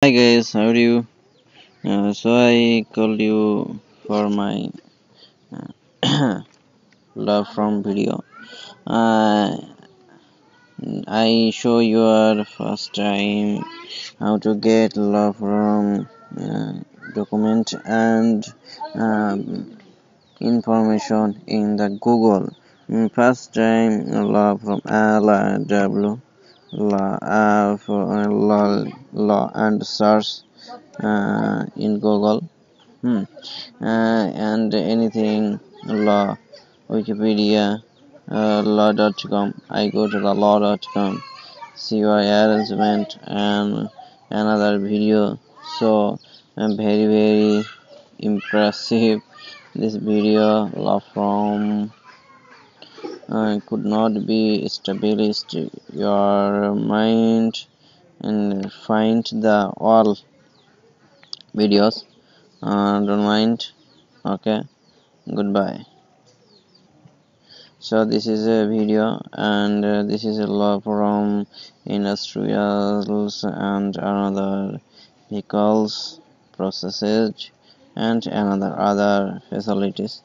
Hi guys, how are you? So I called you for my love from video. Uh, I show your first time how to get love from document and um, information in the Google. First time love from LW law and search in Google. Hmm. And anything law, Wikipedia, law.com. I go to the law.com, see your arrangement and another video. So very impressive. This video law from could not be established your mind and find the all videos. Don't mind. Okay. Goodbye. So this is a video and this is a law from industrials and another vehicles processes and another other facilities.